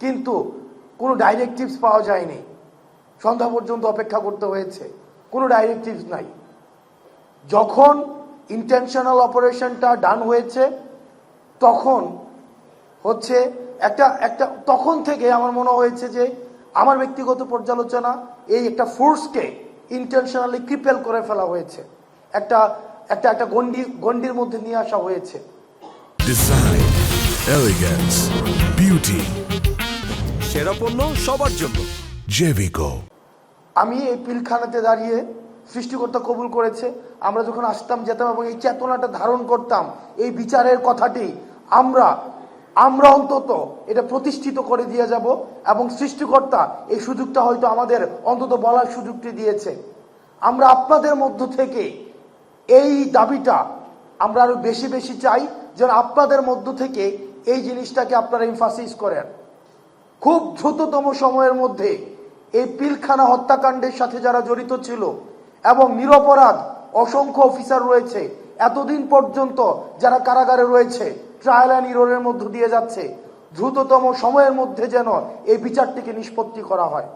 কিন্তু কোনো ডাইরেক্টিভস পাওয়া যায়নি। সন্ধ্যা পর্যন্ত অপেক্ষা করতে হয়েছে, কোনো ডাইরেক্টিভস নাই। যখন ইন্টেনশনাল অপারেশনটা ডান হয়েছে তখন হচ্ছে তখন থেকে আমার মনে হয়েছে যে আমার ব্যক্তিগত পর্যালোচনা, এই একটা ফোর্সকে ইন্টেনশনালি ক্রিপেল করে ফেলা হয়েছে, একটা একটা একটা গন্ডির মধ্যে নিয়ে আসা হয়েছে। ডিজাইন, এলিগেন্স, বিউটি, সেরা পণ্য সবার জন্য জেভিকো। আমি এই পিলখানাতে দাঁড়িয়ে সৃষ্টিকর্তা কবুল করেছে, আমরা যখন আসতাম যেতাম এবং এই চেতনাটা ধারণ করতাম, এই বিচারের কথাটি আমরা অন্তত এটা প্রতিষ্ঠিত করে দিয়ে যাব। এবং সৃষ্টিকর্তা এই সুযোগটা হয়তো আমাদের অন্তত বলার সুযোগটি দিয়েছে। আমরা আপনাদের মধ্য থেকে এই দাবিটা আমরা আরো বেশি বেশি চাই, যেন আপনাদের মধ্য থেকে এই জিনিসটাকে আপনারা এমফাসিস করেন। খুব দ্রুততম সময়ের মধ্যে এই পিলখানা হত্যাকাণ্ডের সাথে যারা জড়িত ছিল এবং নিরপরাধ অসংখ্য অফিসার রয়েছে, এতদিন পর্যন্ত যারা কারাগারে রয়েছে, ট্রায়াল অ্যান্ড এররের মধ্য দিয়ে যাচ্ছে, দ্রুততম সময়ের মধ্যে যেন এই বিচারটিকে নিষ্পত্তি করা হয়।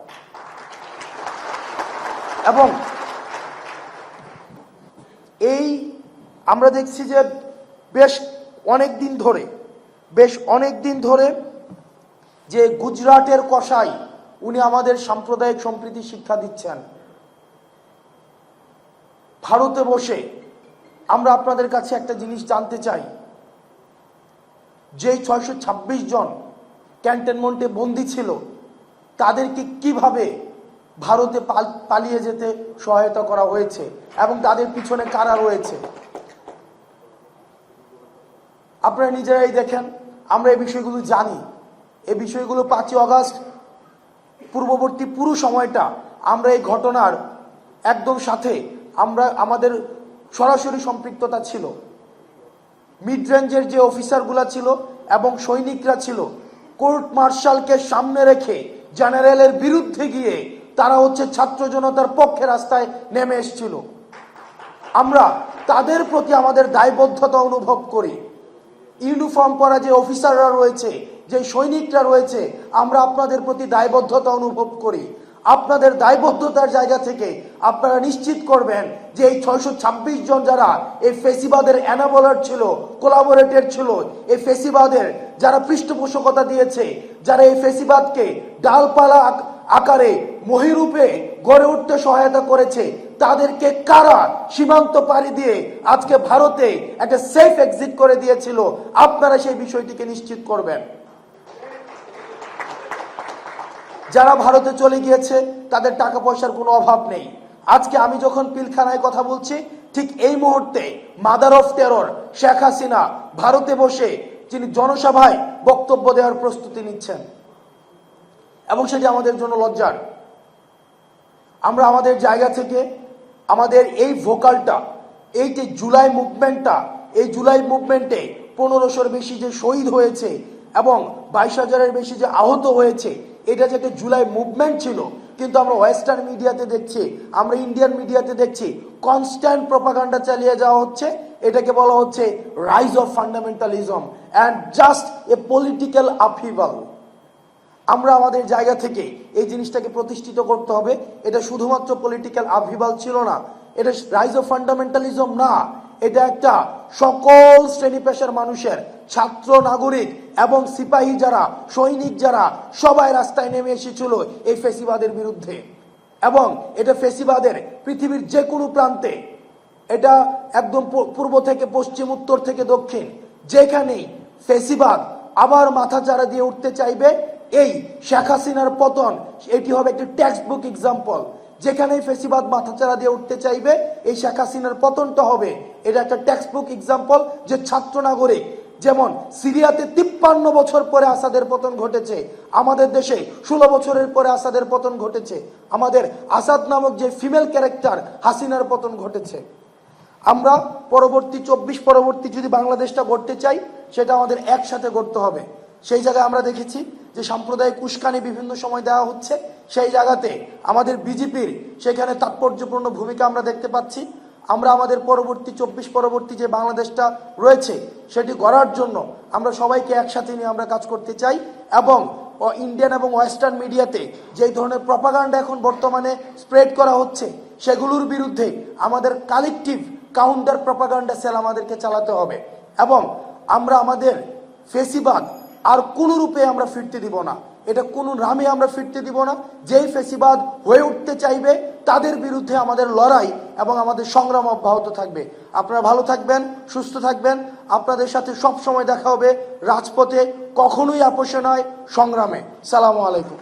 এবং এই আমরা দেখছি যে বেশ অনেক দিন ধরে যে গুজরাটের কসাই, উনি আমাদের সাম্প্রদায়িক সম্প্রীতি শিক্ষা দিচ্ছেন। ভারতে বসে আমরা আপনাদের কাছে একটা জিনিস জানতে চাই, যে 626 জন ক্যান্টনমেন্টে বন্দী ছিল, তাদেরকে কিভাবে ভারতে পালিয়ে যেতে সহায়তা করা হয়েছে এবং তাদের পিছনে কারা রয়েছে। আপনারা নিজেরাই দেখেন, আমরা এই বিষয়গুলো জানি। এই বিষয়গুলো 5ই আগস্ট পূর্ববর্তী পুরো সময়টা আমরা এই ঘটনার একদম সাথে আমাদের সরাসরি সম্পৃক্ততা ছিল। মিড রেঞ্জের যে অফিসারগুলা ছিল এবং সৈনিকরা ছিল, কোর্ট মার্শালকে সামনে রেখে জেনারেলের বিরুদ্ধে গিয়ে তারা ছাত্র জনতার পক্ষে রাস্তায় নেমে এসেছিল। আমরা তাদের প্রতি আমাদের দায়বদ্ধতা অনুভব করি। ইউনিফর্ম পরা যে অফিসাররা রয়েছে, যে সৈনিকরা রয়েছে, আমরা আপনাদের প্রতি দায়বদ্ধতা অনুভব করি। আপনাদের দায়বদ্ধতার জায়গা থেকে আপনারা নিশ্চিত করবেন যে এই 626 জন যারা এই ফেসিবাদের এনাবলার ছিল, কোলাবোরেটর ছিল, এই ফেসিবাদের যারা পৃষ্ঠপোষকতা দিয়েছে, যারা এই ফেসিবাদকে ডালপালা আকারে মহিরূপে গড়ে উঠতে সহায়তা করেছে, তাদেরকে কারা সীমান্ত পাড়ি দিয়ে আজকে ভারতে একটা সেফ এক্সিট করে দিয়েছিল, আপনারা সেই বিষয়টিকে নিশ্চিত করবেন। যারা ভারতে চলে গিয়েছে তাদের টাকা পয়সার কোনো অভাব নেই। আজকে আমি যখন পিলখানায় কথা বলছি, ঠিক এই মুহূর্তে mother of terror Sheikh Hasina ভারতে বসে তিনি জনসভায় বক্তব্য দেওয়ার প্রস্তুতি নিচ্ছেন এবং সেটি আমাদের জন্য লজ্জার। আমরা আমাদের জায়গা থেকে আমাদের এই ভোকালটা, এই যে জুলাই মুভমেন্টটা, এই জুলাই মুভমেন্টে 1500-এর বেশি যে শহীদ হয়েছে এবং 22,000-এর বেশি যে আহত হয়েছে, এটা যে একটা জুলাই মুভমেন্ট ছিল, কিন্তু আমরা ওয়েস্টার্ন মিডিয়াতে দেখছি, আমরা ইন্ডিয়ান মিডিয়াতে দেখছি কনস্ট্যান্ট প্রপাগান্ডা চালিয়ে যাওয়া হচ্ছে। এটাকে বলা হচ্ছে rise of fundamentalism and just a political upheaval. আমরা আমাদের জায়গা থেকে এই জিনিসটাকে প্রতিষ্ঠিত করতে হবে। এটা শুধুমাত্র পলিটিক্যাল আপহিভাল ছিল না, এটা রাইজ অফ ফান্ডামেন্টালিজম না, এটা একটা সকল শ্রেণী পেশার মানুষের, ছাত্র, নাগরিক এবং সিপাহী যারা, সৈনিক যারা, সবাই রাস্তায় নেমে এসেছিল এই ফেসিবাদের বিরুদ্ধে। এবং এটা ফেসিবাদের পৃথিবীর যে কোনো প্রান্তে, এটা একদম পূর্ব থেকে পশ্চিম, উত্তর থেকে দক্ষিণ, যেখানেই ফেসিবাদ আবার মাথা চাড়া দিয়ে উঠতে চাইবে, এই শেখ হাসিনার পতন এটি হবে একটি টেক্সট বুক এক্সাম্পল। যেখানেই ফেসিবাদ মাথাচাড়া দিয়ে উঠতে চাইবে, এই শেখ হাসিনার পতনটা হবে এটা একটা টেক্সট বুক এক্সাম্পল। যে ছাত্র নাগরিক, যেমন সিরিয়াতে 53 বছর পরে আসাদের পতন ঘটেছে, আমাদের দেশে 16 বছরের পরে আসাদের পতন ঘটেছে, আমাদের আসাদ নামক যে ফিমেল ক্যারেক্টার হাসিনার পতন ঘটেছে। আমরা পরবর্তী 24 পরবর্তী যদি বাংলাদেশটা গড়তে চাই, সেটা আমাদের একসাথে গড়তে হবে। সেই জায়গায় আমরা দেখেছি যে সাম্প্রদায়িক উস্কানি বিভিন্ন সময় দেওয়া হচ্ছে, সেই জায়গাতে আমাদের বিজেপির সেখানে তাৎপর্যপূর্ণ ভূমিকা আমরা দেখতে পাচ্ছি। আমরা আমাদের পরবর্তী 24 পরবর্তী যে বাংলাদেশটা রয়েছে সেটি গড়ার জন্য আমরা সবাইকে একসাথে নিয়ে আমরা কাজ করতে চাই এবং ও ইন্ডিয়ান এবং ওয়েস্টার্ন মিডিয়াতে যেই ধরনের প্রপাগান্ডা এখন বর্তমানে স্প্রেড করা হচ্ছে, সেগুলোর বিরুদ্ধে আমাদের কালেকটিভ কাউন্টার প্রপাগান্ডা সেল আমাদেরকে চালাতে হবে। এবং আমরা আমাদের ফেসিবাদ আর কোনো রূপে আমরা ফিরতে দিব না, এটা কোনো নামে আমরা ফিরতে দিব না। যেই ফেসিবাদ হয়ে উঠতে চাইবে তাদের বিরুদ্ধে আমাদের লড়াই এবং আমাদের সংগ্রাম অব্যাহত থাকবে। আপনারা ভালো থাকবেন, সুস্থ থাকবেন। আপনাদের সাথে সব সময় দেখা হবে রাজপথে, কখনোই আপোষে নয়, সংগ্রামে। সালামু আলাইকুম।